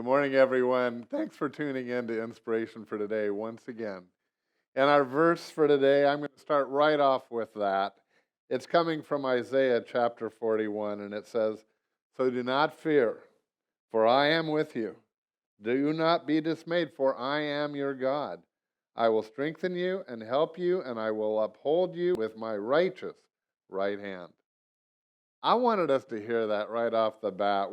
Good morning, everyone. Thanks for tuning in to Inspiration for Today once again. And our verse for today, I'm going to start right off with that. It's coming from Isaiah chapter 41, and it says, "So do not fear, for I am with you. Do not be dismayed, for I am your God. I will strengthen you and help you, and I will uphold you with my righteous right hand." I wanted us to hear that right off the bat.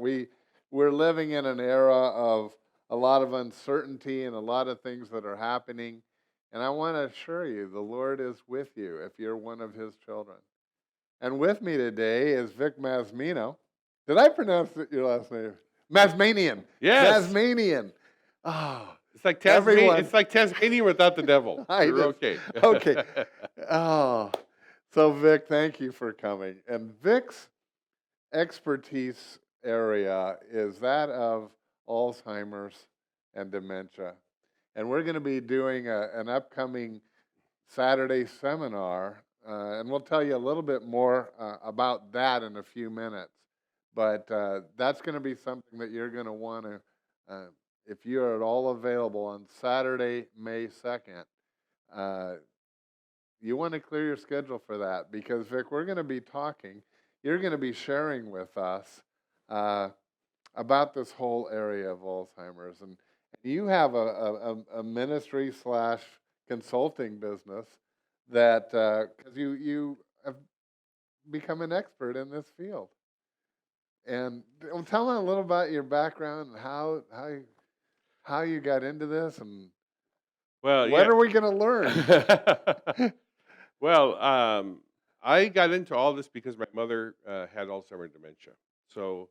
We're living in an era of a lot of uncertainty and a lot of things that are happening. And I want to assure you, the Lord is with you if you're one of his children. And with me today is Vic Mazmino. Did I pronounce your last name? Mazmanian. Yes. Mazmanian. Oh, It's like everyone. It's like Tasmania without the devil. You're okay. Okay. Oh, so Vic, thank you for coming. And Vic's expertise area is that of Alzheimer's and dementia. And we're going to be doing an upcoming Saturday seminar, and we'll tell you a little bit more about that in a few minutes. But that's going to be something that you're going to want to, if you're at all available on Saturday, May 2nd, you want to clear your schedule for that because, Vic, we're going to be talking. You're going to be sharing with us about this whole area of Alzheimer's. And you have a ministry slash consulting business that, because you have become an expert in this field. And tell me a little about your background and how you got into this and Well, what yeah. are we going to learn? Well, I got into all this because my mother had Alzheimer's dementia. So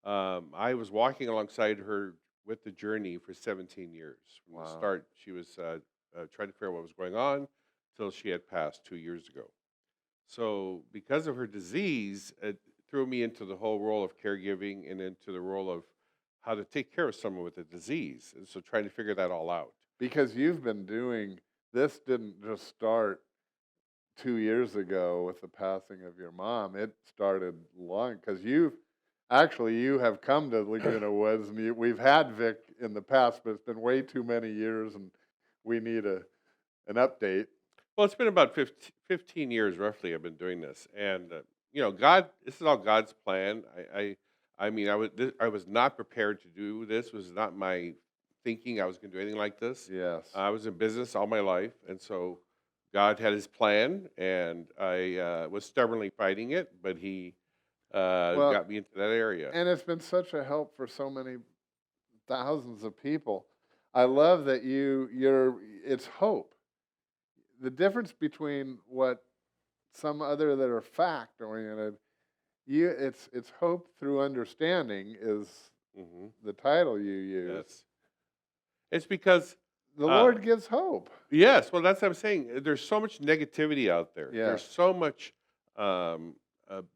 I was walking alongside her with the journey for 17 years. From the Wow. start, she was trying to figure out what was going on till she had passed 2 years ago. So because of her disease, it threw me into the whole role of caregiving and into the role of how to take care of someone with a disease. And so trying to figure that all out. Because you've been doing this, didn't just start 2 years ago with the passing of your mom. It started long because you have come to Laguna Woods, and we've had Vic in the past, but it's been way too many years, and we need an update. Well, it's been about 15 years roughly I've been doing this. And, God, this is all God's plan. I was not prepared to do this. It was not my thinking I was going to do anything like this. Yes. I was in business all my life. And so God had his plan, and I was stubbornly fighting it, but he Well, got me into that area. and it's been such a help for so many thousands of people. I love that it's hope. The difference between what some other that are fact oriented, it's hope through understanding is Hmm. the title you use. Yes. It's because The uh, Lord gives hope. yes, well, that's what I'm saying. There's so much negativity out there. There's Yes. so much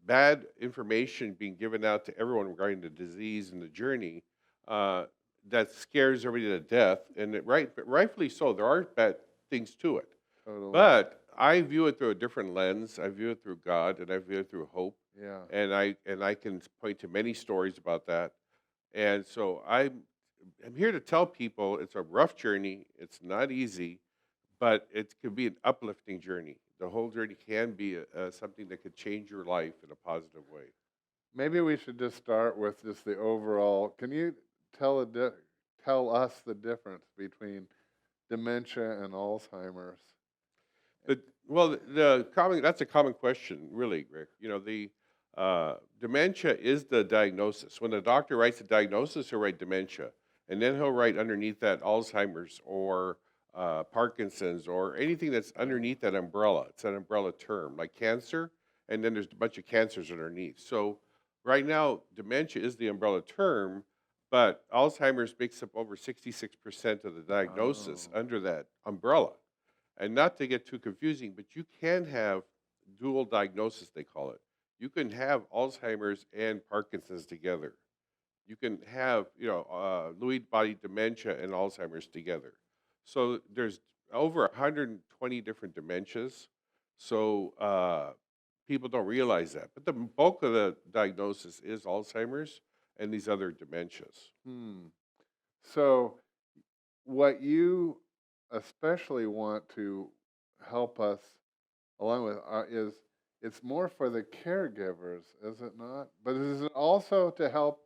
bad information being given out to everyone regarding the disease and the journey uh, that scares everybody to death. And rightfully so. There are bad things to it. Totally. But I view it through a different lens. I view it through God, and I view it through hope. Yeah. And I can point to many stories about that. And so I'm here to tell people it's a rough journey. It's not easy, but it can be an uplifting journey. The whole journey can be something that could change your life in a positive way. Maybe we should just start with just the overall. Can you tell us the difference between dementia and Alzheimer's? That's a common question, really, Rick. The dementia is the diagnosis. When the doctor writes a diagnosis, he'll write dementia, and then he'll write underneath that Alzheimer's or Parkinson's or anything that's underneath that umbrella. It's an umbrella term, like cancer, and then there's a bunch of cancers underneath. So right now, dementia is the umbrella term, but Alzheimer's makes up over 66% of the diagnosis Oh. under that umbrella. And not to get too confusing, but you can have dual diagnosis, they call it. You can have Alzheimer's and Parkinson's together. You can have, Lewy body dementia and Alzheimer's together. So there's over 120 different dementias. So people don't realize that. But the bulk of the diagnosis is Alzheimer's and these other dementias. Hmm. So, what you especially want to help us along with is it's more for the caregivers, is it not? But is it also to help?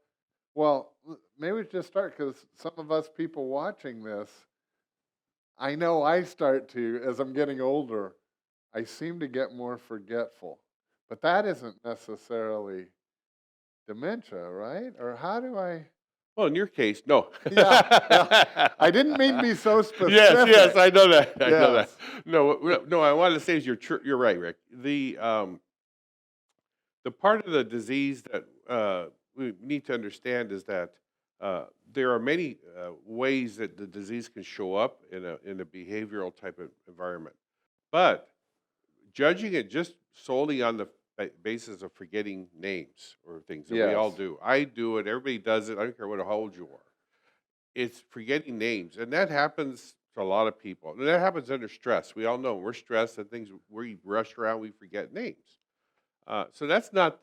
Well, maybe we just start because some of us people watching this, I know I start to, as I'm getting older, I seem to get more forgetful. But that isn't necessarily dementia, right? Or how do I? Well, in your case, no. Yeah, yeah. I didn't mean to be so Yes, yes, specific. I know that. I know Yes. that. No, no. I wanted to say is you're right, Rick. The part of the disease that we need to understand is that there are many ways that the disease can show up in a behavioral type of environment, but judging it just solely on the basis of forgetting names or things that we all Yes. do. I do it. Everybody does it. I don't care how old you are. It's forgetting names, and that happens to a lot of people. And that happens under stress. We all know we're stressed and things. We rush around. We forget names. So that's not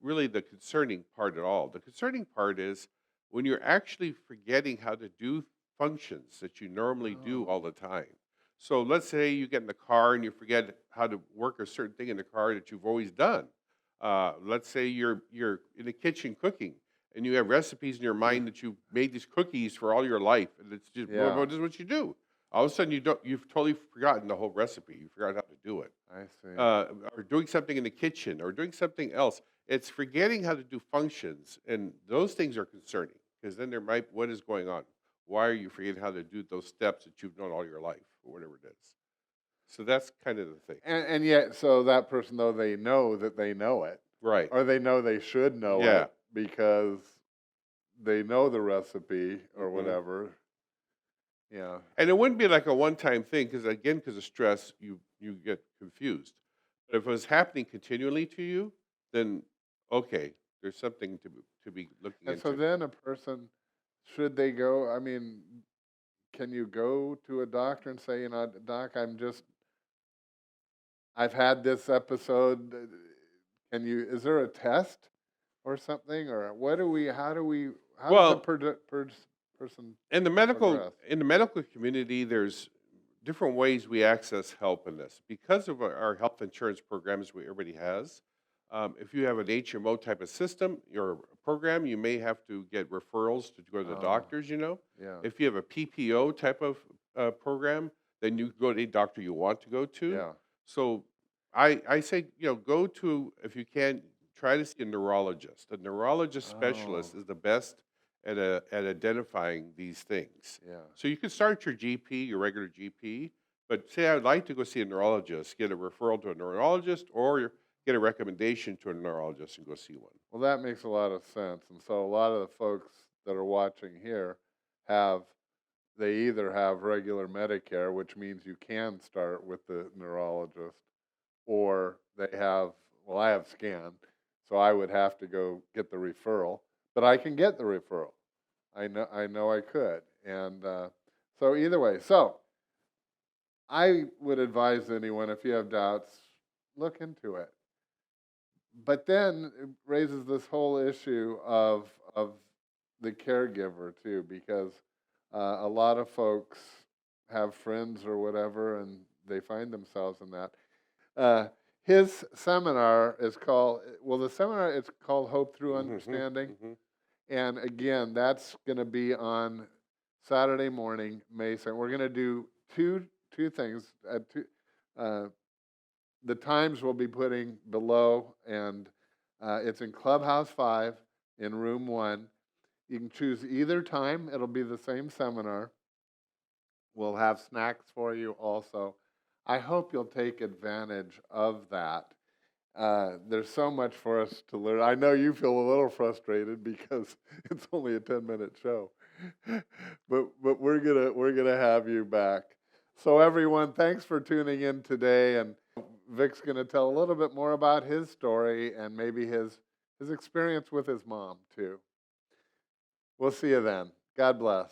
really the concerning part at all. The concerning part is when you're actually forgetting how to do functions that you normally do all Oh. the time. So let's say you get in the car and you forget how to work a certain thing in the car that you've always done. Let's say you're in the kitchen cooking and you have recipes in your Yeah. mind that you made these cookies for all your life, and it's just Yeah, this is what you do. All of a sudden you've totally forgotten the whole recipe. You forgot how to do it, I see. uh, or doing something in the kitchen or doing something else. It's forgetting how to do functions, and those things are concerning because then there might what is going on. Why are you forgetting how to do those steps that you've known all your life, or whatever it is? So that's kind of the thing, And yet, so that person though they know that they know it, right? or they know they should know Yeah. it because they know the recipe or hmm whatever. Yeah. And it wouldn't be like a one-time thing because of stress, you get confused. But if it was happening continually to you, then okay, there's something to be looking And so into. then a person, should they go? I mean, can you go to a doctor and say, doc, I've had this episode. Can you? Is there a test or something, or what do we? How does a Well, person in progress? the medical community, there's different ways we access help in this because of our health insurance programs everybody has. If you have an HMO type of system or program, you may have to get referrals to go to the Oh, doctors. You know, yeah, if you have a PPO type of program, then you go to a doctor you want to go to. yeah. So I say go to, if you can, try to see a neurologist. A neurologist Oh, specialist is the best at identifying these things. yeah. So you can start your GP, your regular GP, but say I'd like to go see a neurologist, get a referral to a neurologist, or get a recommendation to a neurologist and go see one. Well, that makes a lot of sense. And so a lot of the folks that are watching here have, they either have regular Medicare, which means you can start with the neurologist, or they have, well, I have scan, so I would have to go get the referral, but I can get the referral. I know I could. And so either way, so I would advise anyone, if you have doubts, look into it. But then it raises this whole issue of the caregiver too, because a lot of folks have friends or whatever, and they find themselves in that. Uh, his seminar is called, well, the seminar is called Hope Through hmm Understanding, hmm and again, that's going to be on Saturday morning, May 2nd. We're going to do two things. Uh, the times we'll be putting below, and it's in Clubhouse 5 in room 1. You can choose either time. It'll be the same seminar. We'll have snacks for you also. I hope you'll take advantage of that. There's so much for us to learn. I know you feel a little frustrated because it's only a 10-minute show, but we're gonna have you back. So everyone, thanks for tuning in today, and Vic's gonna tell a little bit more about his story and maybe his experience with his mom too. We'll see you then. God bless.